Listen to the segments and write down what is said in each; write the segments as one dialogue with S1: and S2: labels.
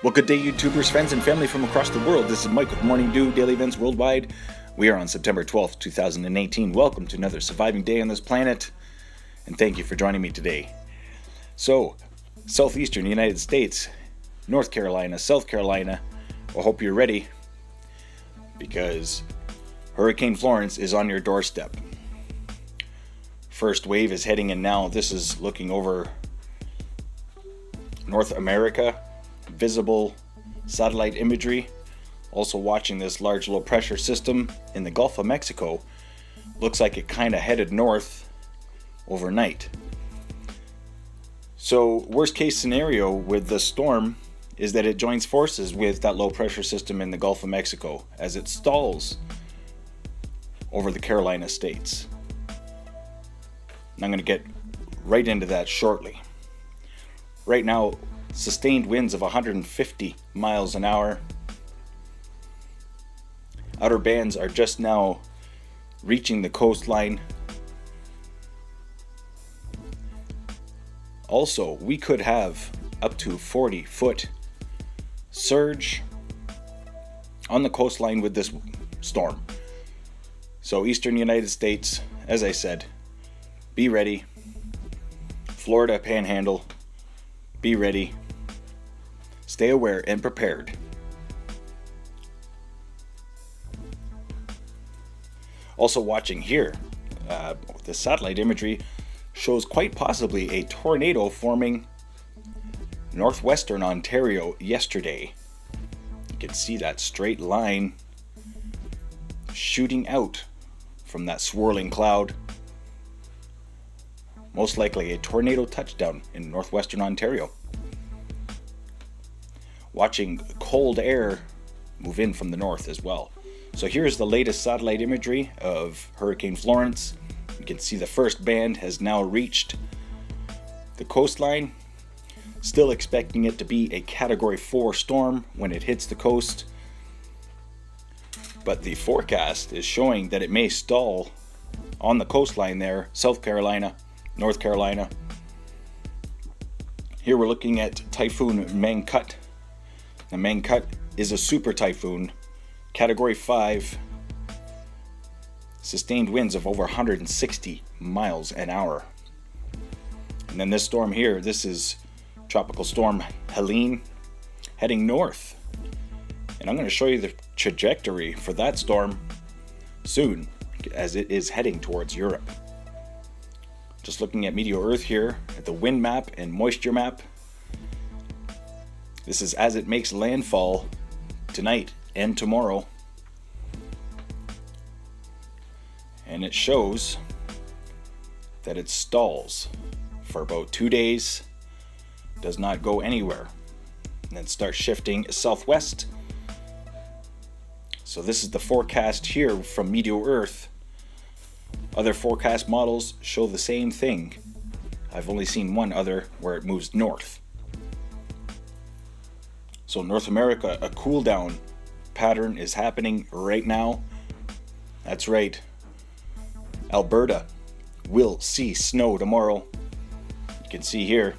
S1: Well, good day, YouTubers, friends, and family from across the world. This is Mike with Morning Dew, Daily Events Worldwide. We are on September 12th, 2018. Welcome to another surviving day on this planet, and thank you for joining me today. So, southeastern United States, North Carolina, South Carolina, I hope you're ready, because Hurricane Florence is on your doorstep. First wave is heading in now. This is looking over North America. Visible satellite imagery. Also watching this large low pressure system in the Gulf of Mexico. Looks like it kind of headed north overnight. So worst case scenario with the storm is that it joins forces with that low pressure system in the Gulf of Mexico as it stalls over the Carolina states. And I'm going to get right into that shortly. Right now, sustained winds of 150 miles an hour. Outer bands are just now reaching the coastline. Also, we could have up to 40-foot surge on the coastline with this storm. So eastern United States, as I said, be ready. Florida Panhandle, be ready. Stay aware and prepared. Also watching here, the satellite imagery shows quite possibly a tornado forming northwestern Ontario yesterday. You can see that straight line shooting out from that swirling cloud. Most likely a tornado touchdown in northwestern Ontario. Watching cold air move in from the north as well. So here's the latest satellite imagery of Hurricane Florence. You can see the first band has now reached the coastline. Still expecting it to be a Category 4 storm when it hits the coast. But the forecast is showing that it may stall on the coastline there, South Carolina, North Carolina. Here we're looking at Typhoon Mangkhut. The Mangkhut is a super typhoon, Category 5, sustained winds of over 160 miles an hour. And then this storm here, this is Tropical Storm Helene, heading north. And I'm going to show you the trajectory for that storm soon, as it is heading towards Europe. Just looking at Meteo Earth here, at the wind map and moisture map. This is as it makes landfall tonight and tomorrow. And it shows that it stalls for about 2 days, does not go anywhere, and then starts shifting southwest. So this is the forecast here from Meteo Earth. Other forecast models show the same thing. I've only seen one other where it moves north. So North America, a cool down pattern is happening right now. That's right. Alberta will see snow tomorrow. You can see here,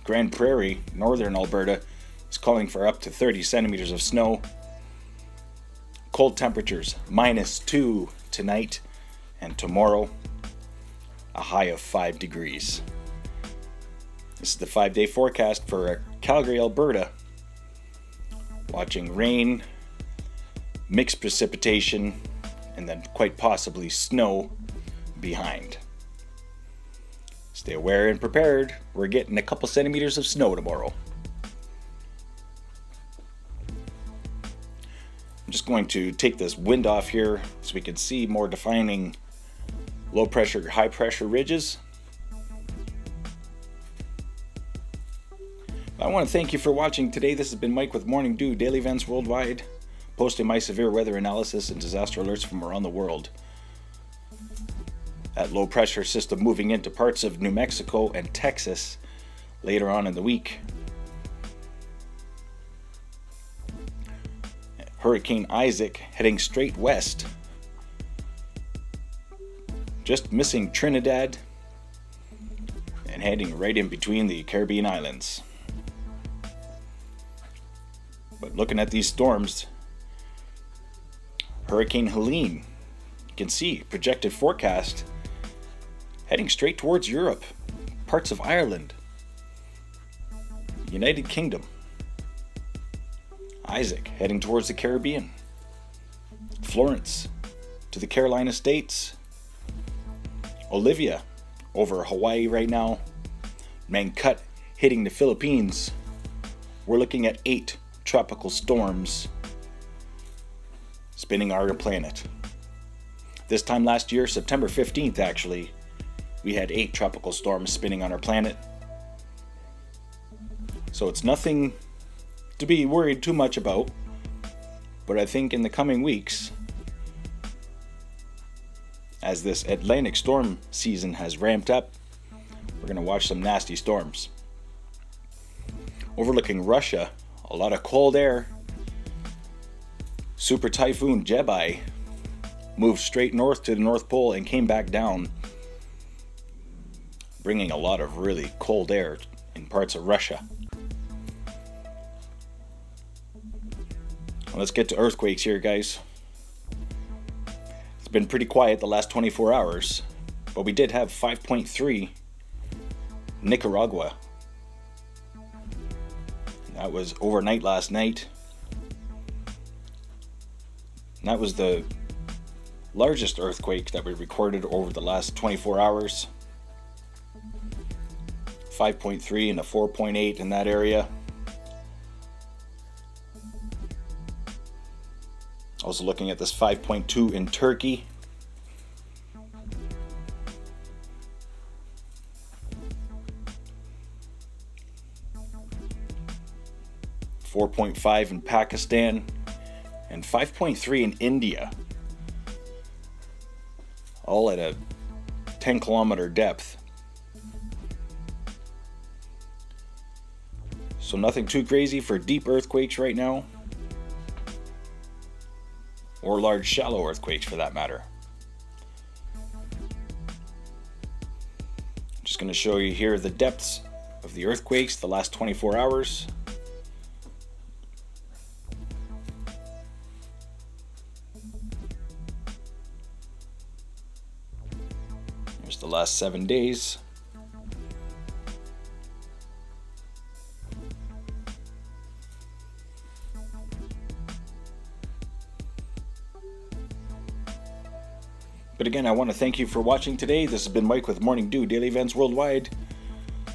S1: Grand Prairie, northern Alberta, is calling for up to 30 centimeters of snow. Cold temperatures, -2 tonight and tomorrow, a high of 5 degrees. This is the 5-day forecast for Calgary, Alberta. Watching rain, mixed precipitation, and then quite possibly snow behind. Stay aware and prepared. We're getting a couple centimeters of snow tomorrow. I'm just going to take this wind off here so we can see more defining low pressure, high pressure ridges. I want to thank you for watching today. This has been Mike with Morning Dew, Daily Events Worldwide, posting my severe weather analysis and disaster alerts from around the world. That low pressure system moving into parts of New Mexico and Texas later on in the week. Hurricane Isaac heading straight west, just missing Trinidad and heading right in between the Caribbean islands. But looking at these storms, Hurricane Helene, you can see projected forecast heading straight towards Europe, parts of Ireland, United Kingdom. Isaac heading towards the Caribbean. Florence to the Carolina States. Olivia over Hawaii right now. Mangkhut hitting the Philippines. We're looking at 8 tropical storms spinning our planet. This time last year, September 15th actually, we had 8 tropical storms spinning on our planet. So it's nothing to be worried too much about, but I think in the coming weeks, as this Atlantic storm season has ramped up, we're going to watch some nasty storms. Overlooking Russia, a lot of cold air. SuperTyphoon D.E.W moved straight north to the North Pole and came back down, bringing a lot of really cold air in parts of Russia. Let's get to earthquakes here, guys. It's been pretty quiet the last 24 hours, but we did have 5.3 Nicaragua. That was overnight last night. And that was the largest earthquake that we recorded over the last 24 hours. 5.3 and a 4.8 in that area. Also looking at this 5.2 in Turkey. .5 in Pakistan and 5.3 in India, all at a 10-kilometer depth. So nothing too crazy for deep earthquakes right now, or large shallow earthquakes for that matter. I'm just going to show you here the depths of the earthquakes the last 24 hours. Here's the last 7 days. But again, I want to thank you for watching today. This has been Mike with Morning Dew Daily Events Worldwide.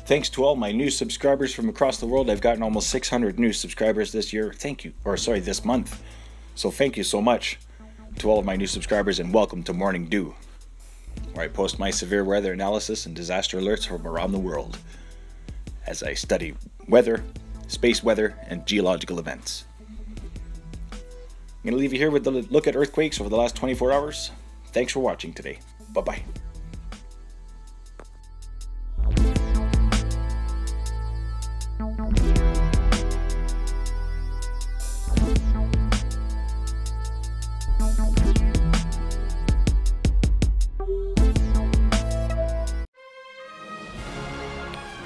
S1: Thanks to all my new subscribers from across the world. I've gotten almost 600 new subscribers this year. Thank you. Or sorry, this month. So thank you so much to all of my new subscribers, and welcome to Morning Dew, where I post my severe weather analysis and disaster alerts from around the world as I study weather, space weather, and geological events. I'm going to leave you here with the look at earthquakes over the last 24 hours. Thanks for watching today. Bye-bye.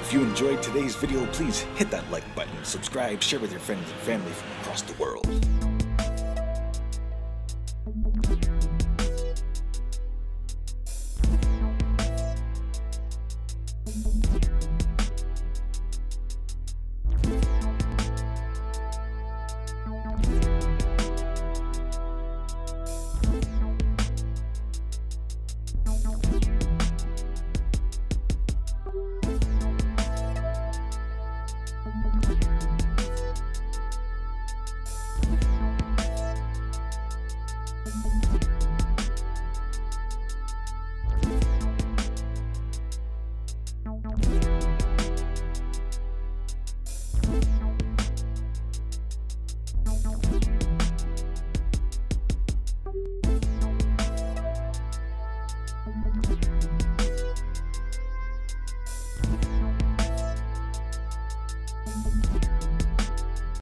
S1: If you enjoyed today's video, please hit that like button, subscribe, share with your friends and family from across the world.